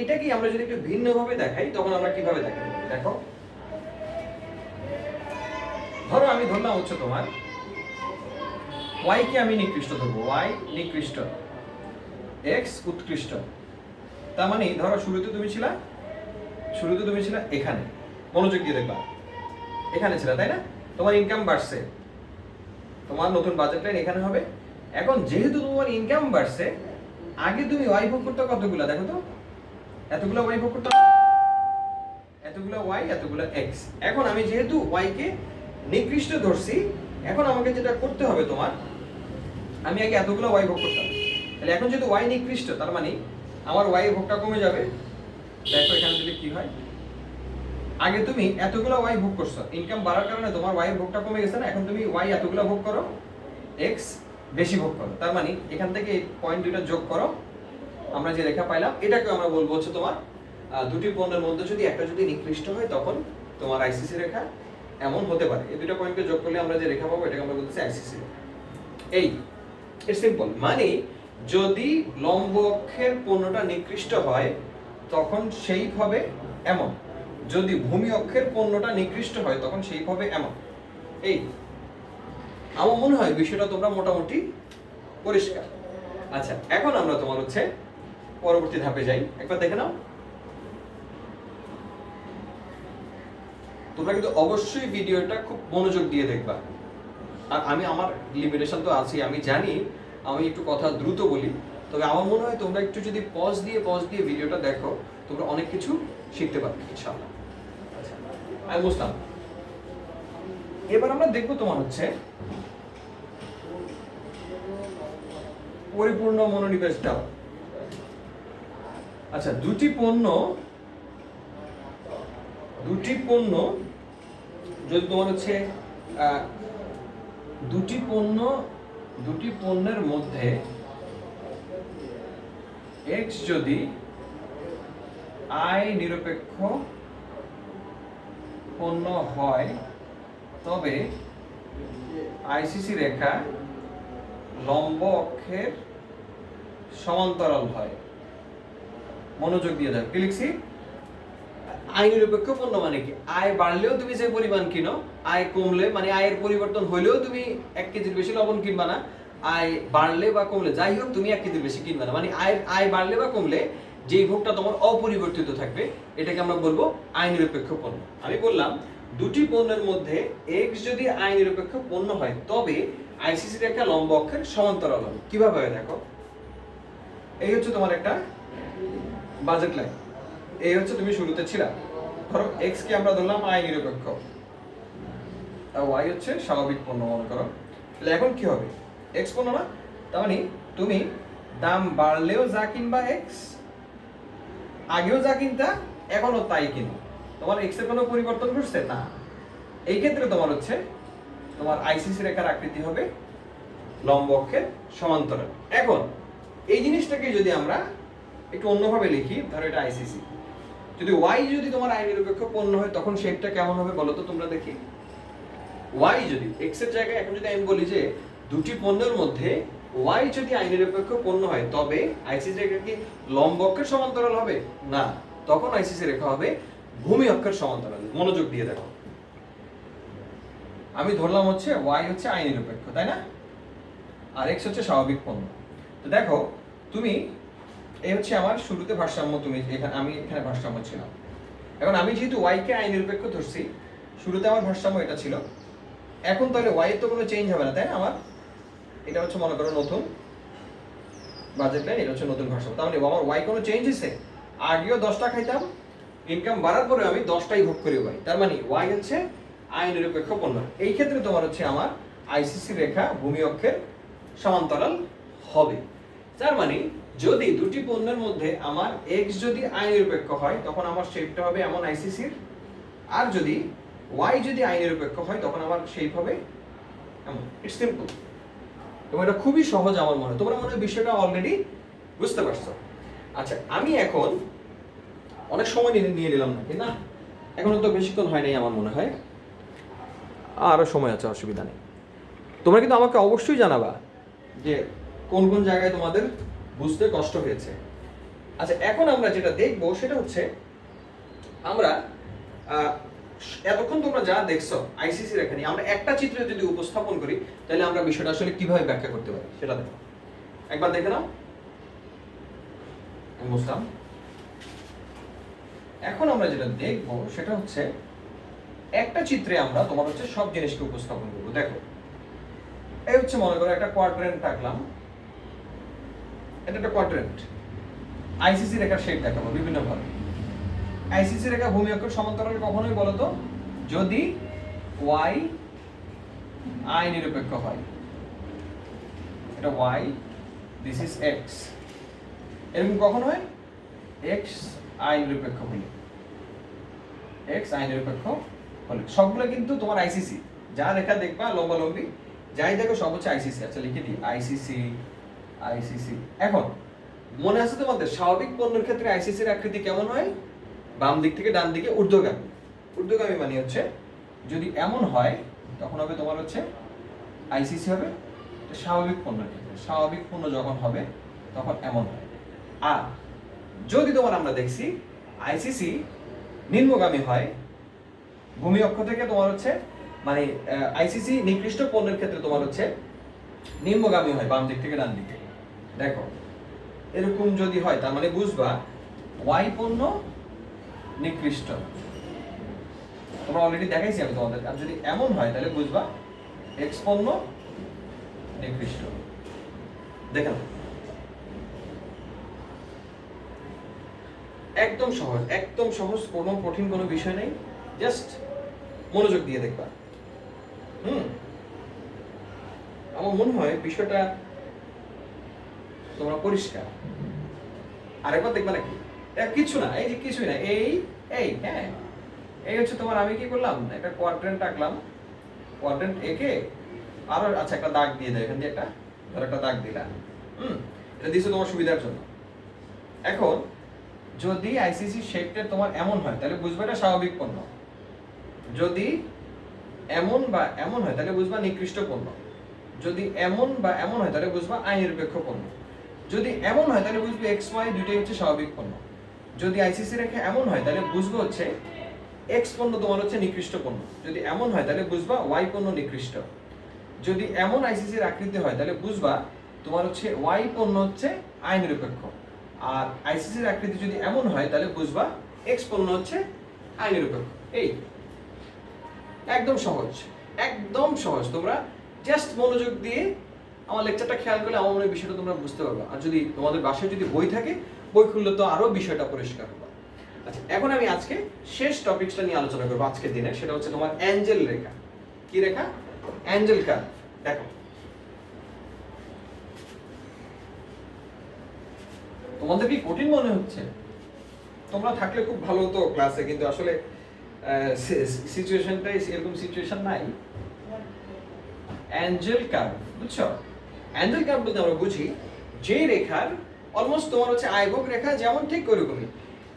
এইটা কি আমরা যদি একটু ভিন্নভাবে দেখাই তখন আমরা কিভাবে দেখাই। দেখো ধরো আমি ধরলাম হচ্ছে তোমার ওয়াই কে আমি নিকৃষ্ট ধরবো, ওয়াই নিকৃষ্ট, এক্স উৎকৃষ্ট। তার মানে ধরো শুরুতে তুমি ছিলা এখানে, মনোযোগ দিয়ে দেখবা, এখানে ছিল তাই না? তোমার ইনকাম বাড়ছে, তোমার নতুন বাজেট লাইন এখানে হবে। এখন যেহেতু তোমার ইনকাম বাড়ছে, আগে তুমি ওয়াই ভোগ করতে কতগুলা, দেখো তো, এতগুলা ওয়াই ভোগ করতে, এতগুলা ওয়াই এতগুলা এক্স। এখন আমি যেহেতু ওয়াই কে নিকৃষ্ট ধরছি, এখন আমাকে যেটা করতে হবে তোমার, আমি আগে এতগুলা ওয়াই ভোগ করতাম, তাহলে এখন যেহেতু ওয়াই নিকৃষ্ট, তার মানে আমার ওয়াই ভোগটা কমে যাবে। দেখো এখানে যদি কি হয়, আগে তুমি এতগুলো ওয়াই ভোগ করছো, ইনকাম বাড়ার কারণে তোমার ওয়াই ভোগটা কমে গেছে না, এখন তুমি ওয়াই এতগুলো ভোগ করো, এক্স বেশি ভোগ করো। তার মানে এখান থেকে পয়েন্ট দুইটা যোগ করো, আমরা যে রেখা পাইলাম এটাকে আমরা বলবো হচ্ছে তোমার দুটি পণ্যের মধ্যে যদি একটা যদি নিকৃষ্ট হয় তখন তোমার আইসিসি রেখা এমন হতে পারে। এই দুটো পয়েন্টকে যোগ করলে আমরা যে রেখা পাবো এটাকে আমরা বলতেছি আইসিসি। এই ইটস সিম্পল। মানে যদি লম্ব অক্ষের পণ্যটা নিকৃষ্ট হয় তখন সেই হবে এমন, যদি ভূমি অক্ষের পণ্যটা নিকৃষ্ট হয় তখন সেই হবে এমন। এই আমার মনে হয় বিষয়টা তোমরা মোটামুটি পরিষ্কার। আচ্ছা এখন আমরা তোমার হচ্ছে পরবর্তী ধাপে যাই, একবার দেখে নাও। তোমরা কিন্তু অবশ্যই ভিডিওটা খুব মনোযোগ দিয়ে দেখবা। আর আমি আমার লিমিটেশন তো আছে, আমি জানি আমি একটু কথা দ্রুত বলি, তবে আমার মনে হয় তোমরা একটু যদি পজ দিয়ে ভিডিওটা দেখো তোমরা অনেক কিছু শিখতে পারবে ইনশাআল্লাহ। আচ্ছা আমি বুঝলাম। এবার আমরা দেখবো তোমার হচ্ছে পরিপূর্ণ মনোনিবেশ দাও। আচ্ছা দুটি পণ্য যদি তোমার হচ্ছে দুটি পণ্যের মধ্যে এক্স যদি আয় নিরপেক্ষ পণ্য হয় তবে আইসিসি রেখা লম্ব অক্ষের সমান্তরাল হয়। মনোযোগ দিয়ে দাও, কি লিখছি? আয় নিরপেক্ষ পণ্য মানে কি? আয় বাড়লেও তুমি যে পরিমাণ কিনো, আয় কমলে মানে আয়ের পরিবর্তন হইলেও তুমি 1 কেজির বেশি লবণ কিনবা না, আয় বাড়লে বা কমলে যাই হোক তুমি 1 কেজির বেশি কিনবা না। মানে আয় বাড়লে বা কমলে যেই ভোগটা তোমার অপরিবর্তিত থাকবে এটাকে আমরা বলবো আয় নিরপেক্ষ পণ্য। আমি বললাম দুটি পণ্যের মধ্যে এক্স যদি আয় নিরপেক্ষ পণ্য হয় তবে আইসিসি রেখা লম্ব অক্ষের সমান্তরাল হবে। কিভাবে হয় দেখো, এই হচ্ছে তোমার একটা বাজেট লাইন, এই হচ্ছে তুমি শুরুতে ছিলা, ধরো এক্স কে আমরা ধরলাম আয় নিরপেক্ষ, আর ওয়াই হচ্ছে স্বাভাবিক পণ্য মনে করো। তাহলে এখন কি হবে? এক্স পণ্য না, তার মানে তুমি দাম বাড়লেও যা কিনবা এক্স, আগেও যা কিনতা এখনো তাই কিনো, তোমার এক্স এর কোনো পরিবর্তন ঘটছে না। এই ক্ষেত্রে তোমার হচ্ছে তোমার আইসিসি রেখার আকৃতি হবে লম্ব অক্ষের সমান্তরাল। এখন এই জিনিসটাকে যদি আমরা একটু অন্যভাবে লিখি, ধরো এটা আইসিসি, যদি ওয়াই যদি তোমার আয় নিরপেক্ষ পণ্য হয় তখন শেপটা কেমন হবে বলো তো তোমরা দেখি। ওয়াই যদি এক্স এর জায়গায় এখন যদি আমি বলি যে দুটি পণ্যের মধ্যে ওয়াই যদি আয় নিরপেক্ষ পণ্য হয় তবে আইসিসি রেখা কি লম্ব অক্ষের সমান্তরাল হবে না, তখন আইসিসি রেখা হবে ভূমি অক্ষের সমান্তরাল। মনোযোগ দিয়ে দেখো, আমি ধরলাম হচ্ছে ওয়াই হচ্ছে আই নিরপেক্ষ, তাই না, আর এক্স হচ্ছে স্বাভাবিক পণ্য। তো দেখো তুমি এই হচ্ছে আমার শুরুতে ভারসাম্য, তুমি এখানে, আমি এখানে ভারসাম্য ছিলাম। এখন আমি যেহেতু ওয়াই কে আই নিরপেক্ষ ধরছি, শুরুতে আমার ভারসাম্য এটা ছিল, এখন তাহলে ওয়াই এর তো কোনো চেঞ্জ হবে না, তাই না, আমার এটা হচ্ছে মনে করো নতুন বাজেট লাইন, এটা হচ্ছে নতুন ভারসাম্য। তার মানে আমার ওয়াই কোনো চেঞ্জ হয়েছে? আগেও 10টা খাইতাম, ইনকাম বাড়ার পরে আমি 10টাই ভোগ করি ওয়াই, তার মানে ওয়াই হচ্ছে আই নিরপেক্ষ পণ্য। এই ক্ষেত্রে তোমার হচ্ছে আমার আইসিসি রেখা ভূমি অক্ষের সমান্তরাল হবে। তার মানে যদি দুটি পণ্যের মধ্যে আমার এক্স যদি আই নিরপেক্ষ হয় তখন আমার শেপটা হবে এমন আইসিসির, আর যদি ওয়াই যদি আই নিরপেক্ষ হয় তখন আমার শেপ হবে এমন। ইটস সিম্পল, এবং এটা খুবই সহজ আমার মনে হয়, তোমরা মনে হয় বিষয়টা অলরেডি বুঝতে পারছো। আচ্ছা, আমি এখন অনেক সময় নিয়ে নিলাম নাকি না, এখনো তো বেশিক্ষণ হয় নাই আমার মনে হয়, আরও সময় আছে, অসুবিধা নেই। তোমরা কিন্তু আমাকে অবশ্যই জানাবা যে কোন কোন জায়গায় তোমাদের বুঝতে কষ্ট হয়েছে। আচ্ছা, এখন আমরা যেটা দেখবো সেটা হচ্ছে, আমরা এতক্ষণ তোমরা যা দেখছো আইসিসি রেখা নিয়ে, আমরা একটা চিত্রে যদি উপস্থাপন করি তাহলে আমরা বিষয়টা আসলে কিভাবে ব্যাখ্যা করতে পারি সেটা দেখো। একবার দেখে নাও, আমি বুঝলাম। এখন আমরা যেটা দেখবো সেটা হচ্ছে, একটা চিত্রে আমরা তোমার হচ্ছে সব জিনিসকে উপস্থাপন করবো। দেখো, এই হচ্ছে মনে করো একটা কোয়াড্রেন্ট আঁকলাম, এটা একটা কোয়াড্রেন্ট। আইসিসি রেখার শেপ দেখাবো বিভিন্ন ভাবে। আইসিসি রেখা ভূমি অক্ষের সমান্তরাল কখনোই বলো তো যদি ওয়াই আই নিরপেক্ষ হয়, এটা ওয়াই, দিস ইজ এক্স, এরকম কখন হয়? এক্স আই নিরপেক্ষ হলে, এক্স আই নিরপেক্ষ হলে। সবগুলো কিন্তু তোমার আইসিসি, যা রেখা দেখবা লম্বা লম্বি যাই দেখো সব হচ্ছে আইসিসি। আচ্ছা, লিখে দিই আইসিসি, আইসিসি। এখন মনে আছে তোমাদের স্বাভাবিক পণ্যের ক্ষেত্রে আইসিসির আকৃতি কেমন হয়? বাম দিক থেকে ডান দিকে ঊর্ধ্বগামী। ঊর্ধ্বগামী মানে হচ্ছে যদি এমন হয় তখন হবে তোমার হচ্ছে আইসিসি হবে স্বাভাবিক পণ্যের ক্ষেত্রে। স্বাভাবিক পণ্য যখন হবে তখন এমন হয়। আর যদি তোমার আমরা দেখছি আইসিসি নিম্নগামী হয়, ভূমি অক্ষ থেকে তোমার হচ্ছে মানে আইসিসি নিকৃষ্ট পণ্যের ক্ষেত্রে তোমার হচ্ছে নিম্নগামী হয় বাম দিক থেকে ডান দিকে। দেখো এরকম যদি হয় তার মানে বুঝবা ওয়াই পণ্য নিকৃষ্ট, তোমরা অলরেডি দেখাইছি আমি তোমাদের। আর যদি এমন হয় তাহলে বুঝবা এক্স পণ্য নিকৃষ্ট। দেখেন একদম সহজ, একদম সহজ, কোনো কঠিন কোনো বিষয় নেই, জাস্ট মনোযোগ দিয়ে দেখবা। আমার মনে হয় বিষয়টা তোমরা পরিষ্কার। আরেকবার দেখবা নাকি? কিছু না, এই যে কিছুই না, এই এই হ্যাঁ, এই হচ্ছে তোমার, আমি কি করলাম একটা কোয়াড্রেন্ট আঁকলাম, কোয়াড্রেন্ট একে আরো আচ্ছা একটা দাগ দিয়ে দেয়, এখান দিয়ে একটা ধর একটা দাগ দিলাম, এটা দিয়েছো তোমার সুবিধার জন্য। এখন যদি আইসিসি শেপটা তোমার এমন হয় তাহলে বুঝবা এটা স্বাভাবিক পণ্য, যদি এমন বা এমন হয় তাহলে বুঝবা নিকৃষ্ট পণ্য, যদি এমন বা এমন হয় তাহলে বুঝবা আই নিরপেক্ষ পণ্য, যদি এমন হয় তাহলে বুঝবে এক্স ওয়াই দুইটাই হচ্ছে স্বাভাবিক পণ্য, যদি আইসিসি রেখা এমন হয় তাহলে বুঝবো হচ্ছে এক্স পণ্য তোমার হচ্ছে নিকৃষ্ট পণ্য, যদি এমন হয় তাহলে বুঝবা ওয়াই পণ্য নিকৃষ্ট, যদি এমন আইসিসির আকৃতি হয় তাহলে বুঝবা তোমার হচ্ছে ওয়াই পণ্য হচ্ছে আই নিরপেক্ষ, আর আইসিসির আকৃতি যদি এমন হয় তাহলে বুঝবা এক্স পণ্য হচ্ছে আই নিরপেক্ষ। এই একদম সহজ, একদম সহজ। তোমরা জাস্ট মনোযোগ দিয়ে আমার লেকচারটা খেয়াল করলে আমার মনে হয় বিষয়টা তোমরা বুঝতে পারবে। আর যদি তোমাদের বাসায় যদি বই থাকে, বই খুললে তো আরো বিষয়টা পরিষ্কার হবে। আচ্ছা, এখন আমি আজকে শেষ টপিকসটা নিয়ে আলোচনা করবো আজকের দিনে, সেটা হচ্ছে তোমার অ্যাঞ্জেল রেখা। কি রেখা? Angel curve. দেখো তোমাদের কি কঠিন মনে হচ্ছে? তোমরা থাকলে খুব ভালো হতো ক্লাসে, কিন্তু আসলে সিচুয়েশনটাই এরকম সিচুয়েশন নাই। অ্যাঞ্জেল কার্ভ বুঝছো? অ্যাঞ্জেল কার্ভ বলতে আমরা বুঝি যে রেখার অলমোস্ট তোমার হচ্ছে আয়বক রেখা যেমন ঠিক ওরকমই,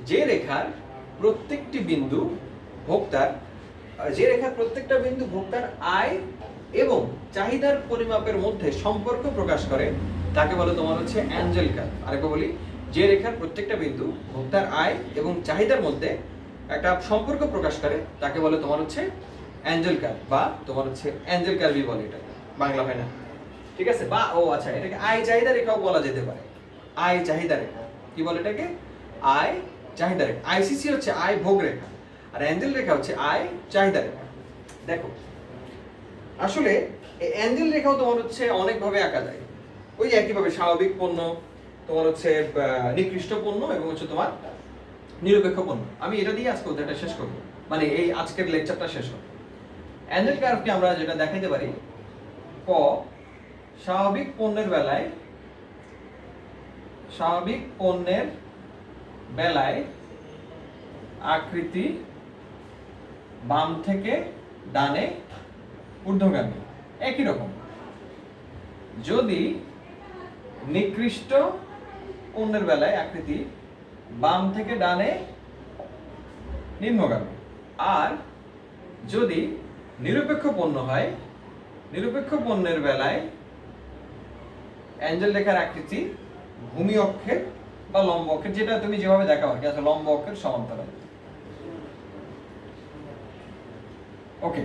যে রেখার প্রত্যেকটি বিন্দু ভোক্তার, যে রেখার প্রত্যেকটা বিন্দু ভোক্তার আয় এবং চাহিদার পরিমাপের মধ্যে সম্পর্ক প্রকাশ করে তাকে বলে তোমার হচ্ছে অ্যাঞ্জেল কার্ভ। আরেকবার বলি, যে রেখার প্রত্যেকটা বিন্দু ভোক্তার আয় এবং চাহিদার মধ্যে একটা সম্পর্ক প্রকাশ করে তাকে বলে তোমার হচ্ছে অ্যাঞ্জেল কার্ভ, বা তোমার হচ্ছে অ্যাঞ্জেল কার্ভই বলে, এটা বাংলা হয় না, ঠিক আছে? বা ও আচ্ছা, এটাকে আয় চাহিদা রেখাও বলা যেতে পারে। আয় চাহিদা রেখা কি বলে এটাকে? আয় চাহিদা রেখা। আইসিসি হচ্ছে আয় ভোগ রেখা, আর অ্যাঞ্জেল রেখা হচ্ছে আয় চাহিদা রেখা। দেখো আসলে এই অ্যাঞ্জেল রেখাও তোমার হচ্ছে অনেকভাবে আঁকা যায়। ওই একইভাবে স্বাভাবিক পণ্য, তোমার হচ্ছে নিকৃষ্ট পণ্য, এবং হচ্ছে তোমার নিরপেক্ষ পণ্য। আমি এটা দিয়ে আজকে অধ্যায়টা শেষ করবো, মানে এই আজকের লেকচারটা শেষ হবে। অ্যাঞ্জেল কার্ভকে আমরা যেটা দেখাইতে পারি, ক স্বাভাবিক পণ্যের বেলায় আকৃতি বাম থেকে ডানে ঊর্ধ্বগামী একই রকম। যদি নিকৃষ্ট পণ্যের বেলায় আকৃতি বাম থেকে ডানে নিম্নগামী, আর যদি নিরপেক্ষ পণ্য হয়, নিরপেক্ষ পণ্যের বেলায় অ্যাঞ্জেল রেখার আকৃতি ভূমি অক্ষের বা লম্ব অক্ষের, যেটা তুমি যেভাবে দেখাও আর কি, আছে লম্ব অক্ষের সমান্তরাল। ওকে,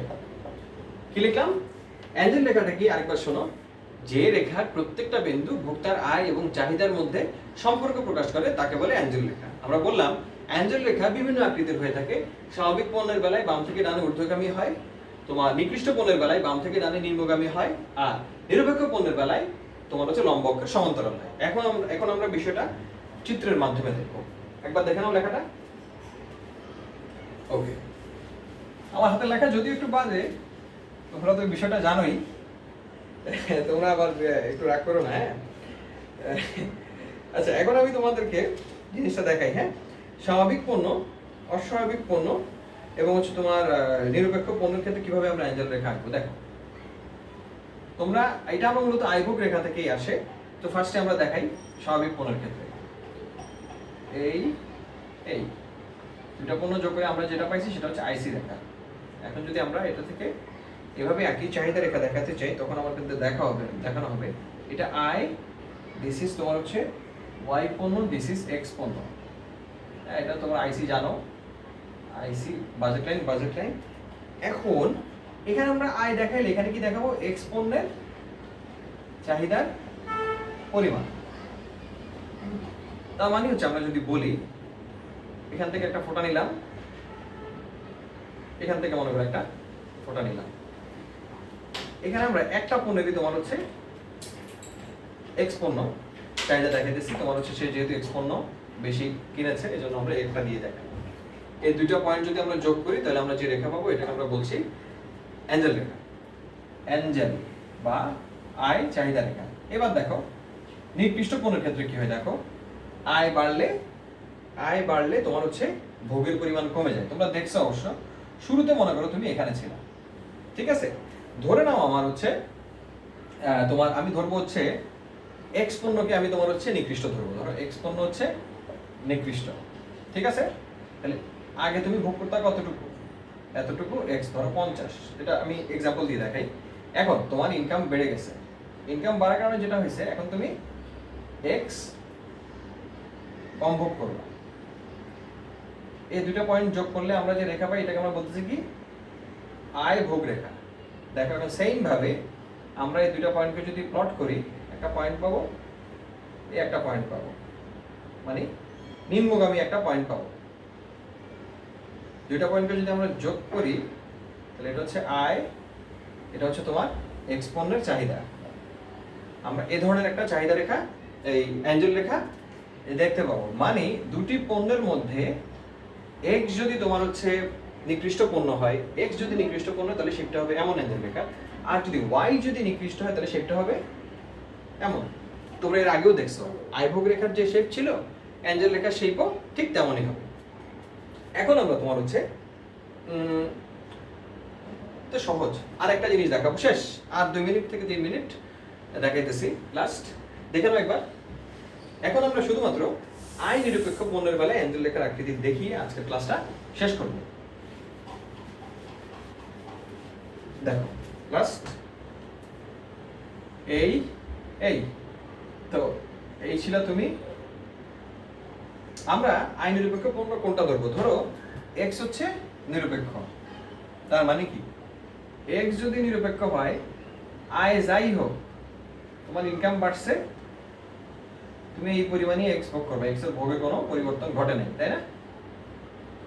কি লিখলাম? অ্যাঞ্জেল রেখাটা কি আরেকবার শোনো। যে রেখার প্রত্যেকটা বিন্দু ভোক্তার আয় এবং চাহিদার মধ্যে সম্পর্ক প্রকাশ করে তাকে বলে অ্যাঞ্জেল রেখা। আমরা বললাম অ্যাঞ্জেল রেখা বিভিন্ন আকৃতির হয়ে থাকে। স্বাভাবিক পণ্যের বেলায় বাম থেকে ডানে ঊর্ধ্বগামী হয়, তোমার নিকৃষ্ট পণ্যের বেলায় বাম থেকে ডানে নিম্নগামী হয়, আর নিরপেক্ষ পণ্যের বেলায় তোমার হচ্ছে লম্ব অক্ষের সমান্তরাল হয়। এখন আমরা বিষয়টা চিত্রের মাধ্যমে দেখবো। একবার দেখে নাও লেখাটা। ওকে, আমার হাতের লেখা যদিও একটু বাজে, তোমরা তো বিষয়টা জানোই, তোমরা আবার একটু রাগ করো না, হ্যাঁ? আচ্ছা, এখন আমি তোমাদেরকে জিনিসটা দেখাই। হ্যাঁ, স্বাভাবিক পণ্য, অস্বাভাবিক পণ্য এবং হচ্ছে তোমার নিরপেক্ষ পণ্যের ক্ষেত্রে কিভাবে আমরা অ্যাঞ্জেল রেখা আঁকবো দেখো। তোমরা এটা আমরা মূলত আইভোগ রেখা থেকেই আসে। তো ফার্স্টে আমরা দেখাই স্বাভাবিক পণ্যের ক্ষেত্রে। এই দুটা পণ্য যোগ করে আমরা যেটা পাইছি সেটা হচ্ছে আইসি রেখা। এখন যদি আমরা এটা থেকে এভাবে একই চাহিদা রেখা দেখাতে চাই, তখন আমার কিন্তু দেখানো হবে এটা আই, দিস ইজ তোমার হচ্ছে ওয়াই পণ্য, দিস ইজ এক্স পণ্য। হ্যাঁ, এটা তোমরা আইসি জানো, আইসি বাজেট লাইন। এখন এখানে আমরা আই দেখাইলে এখানে কি দেখাবো? এক্স পণ্যের চাহিদার পরিমাণ। তার মানে হচ্ছে আমরা যদি বলি এখান থেকে একটা ফোঁটা নিলাম, এখান থেকে মনে করো একটা ফোঁটা নিলাম, এখানে আমরা একটা পণ্যেরই তোমার হচ্ছে এক্স পণ্য চাহিদা দেখাইতেছি। তোমার হচ্ছে সে যেহেতু এক্স পণ্য বেশি কিনেছে, এই জন্য আমরা একটা দিয়ে দেখাই। এই দুইটা পয়েন্ট যদি আমরা যোগ করি তাহলে আমরা যে রেখা পাবো এটাকে আমরা বলছি অ্যাঞ্জেল রেখা, অ্যাঞ্জেল বা আয় চাহিদা রেখা। এবার দেখো নিকৃষ্ট পণ্যের ক্ষেত্রে কি হয় দেখো, আয় বাড়লে তোমার হচ্ছে ভোগের পরিমাণ কমে যায়। তোমরা দেখছো অবশ্য, শুরুতে মনে করো তুমি এখানে ছিল, ঠিক আছে? ধরে নাও আমার হচ্ছে তোমার, আমি ধরবো হচ্ছে এক্স পণ্যকে আমি তোমার হচ্ছে নিকৃষ্ট ধরবো। ধরো এক্স পণ্য হচ্ছে নিকৃষ্ট, ঠিক আছে? তাহলে আগে তুমি ভোগ করতে কতটুকু, এতটুকু এক্স ধরো 50, এটা আমি এক্সাম্পল দিয়ে দেখাই। এখন তোমার ইনকাম বেড়ে গেছে, ইনকাম বাড়ার কারণে যেটা হয়েছে, এখন তুমি এক্স কম ভোগ করবে। এই দুটো পয়েন্ট যোগ করলে আমরা যে রেখা পাই এটাকে আমরা বলতেছি কি আয় ভোগ রেখা। দেখো এখন সেম ভাবে আমরা এই দুটো পয়েন্টকে যদি প্লট করি, একটা পয়েন্ট পাবো, এই একটা পয়েন্ট পাবো, মানে নিম্নগামী একটা পয়েন্ট পাবো। দুইটা পয়েন্টকে যদি আমরা যোগ করি তাহলে এটা হচ্ছে আয়, এটা হচ্ছে তোমার এক্স পণ্যের চাহিদা। আমরা এই ধরনের একটা চাহিদা রেখা, এই অ্যাঞ্জেল রেখা দেখতে পাবো। মানে দুটি পণ্যের মধ্যে এক্স যদি তোমার হচ্ছে নিকৃষ্ট পণ্য হয়, এক্স যদি নিকৃষ্ট পণ্য তাহলে শেপটা হবে এমন অ্যাঞ্জেল রেখা, আর যদি ওয়াই যদি নিকৃষ্ট হয় তাহলে শেপটা হবে এমন। তোমরা এর আগেও দেখছো আইভোগ রেখার যে শেপ ছিল, অ্যাঞ্জেল রেখার শেপও ঠিক তেমনই হবে। এখন আমরা তোমার হচ্ছে তো সহজ আর একটা জিনিস দেখাবো, শেষ আর 2 মিনিট থেকে 3 মিনিট দেখাইতেছি, লাস্ট দেখে নাও একবার। এখন আমরা শুধুমাত্র আয় নিরপেক্ষ পণ্যের বেলায় অ্যাঞ্জেল রেখার আকৃতি দেখিয়ে আজকের ক্লাসটা শেষ করব। দেখো লাস্ট এই তো এই ছিল তুমি আমরা আই নিরপেক্ষ পণ্য কোনটা ধরবো? ধরো x হচ্ছে নিরপেক্ষ, তার মানে কি x যদি নিরপেক্ষ হয়, আয় যাই হোক, তোমার ইনকাম বাড়ছে, তুমি এই পরিমাণই x ভোগ করবে, x এর ভোগে কোনো পরিবর্তন ঘটে নাই, তাই না?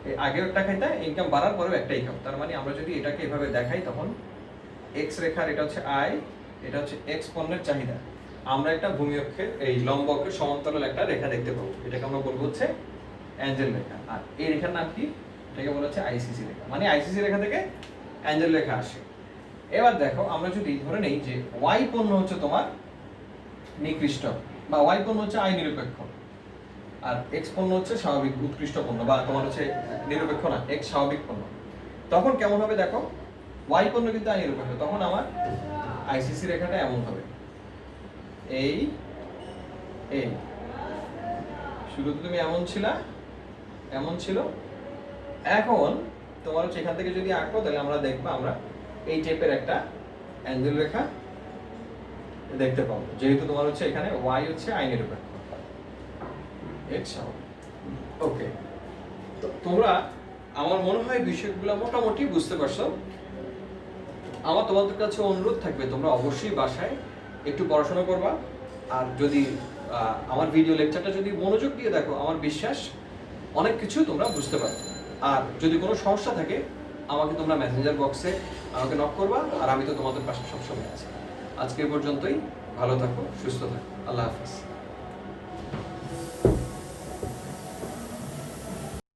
এই আগেও একটা খাইতে, ইনকাম বাড়ার পরেও একটাই খাও। তার মানে আমরা যদি এটাকে এভাবে দেখাই, তখন x রেখার এটা হচ্ছে আয়, এটা হচ্ছে x পণ্যের চাহিদা। আমরা একটা ভূমি অক্ষের এই লম্ব অক্ষের সমান্তরাল একটা রেখা দেখতে পাবো, এটাকে আমরা বলবো হচ্ছে অ্যাঞ্জেল রেখা। আর এই রেখার নাম কি? এটাকে বলা হচ্ছে আইসিসি রেখা। মানে আইসিসি রেখা থেকে অ্যাঞ্জেল রেখা আসে। এবার দেখো, আমরা যদি ধরে নেই যে y পণ্য হচ্ছে তোমার নিকৃষ্ট, বা y পণ্য হচ্ছে আয় নিরপেক্ষ, আর x পণ্য হচ্ছে স্বাভাবিক উৎকৃষ্ট পণ্য, বা তোমার হচ্ছে নিরপেক্ষ না, x স্বাভাবিক পণ্য, তখন কেমন হবে দেখো? y পণ্য কিন্তু আয় নিরপেক্ষ, তখন আমার আইসিসি রেখাটা এমন হবে, এই এই শুরুতে তুমি এমন ছিলা, এমন ছিল, এখন তোমার হচ্ছে এখান থেকে যদি আঁকো, তাহলে আমরা দেখবো আমরা এই টাইপের একটা অ্যাঞ্জেল রেখা দেখতে পাবো, যেহেতু তোমার হচ্ছে এখানে y হচ্ছে আয় নিরপেক্ষ, x স্বাভাবিক। ওকে, তো তোমরা আমার মনে হয় বিষয়গুলো মোটামুটি বুঝতে পারছো। আমার তোমাদের কাছে অনুরোধ থাকবে, তোমরা অবশ্যই বাসায় একটু পড়াশোনা করবা, আর যদি আমার ভিডিও লেকচারটা যদি মনোযোগ দিয়ে দেখো, আমার বিশ্বাস অনেক কিছু তোমরা বুঝতে পারবে। আর যদি কোনো সমস্যা থাকে, আমাকে তোমরা মেসেঞ্জার বক্সে আমাকে নক করবা, আর আমি তো তোমাদের পাশে সবসময় আছি। আজকে পর্যন্তই, ভালো থাকো, সুস্থ থাকো, আল্লাহ হাফেজ।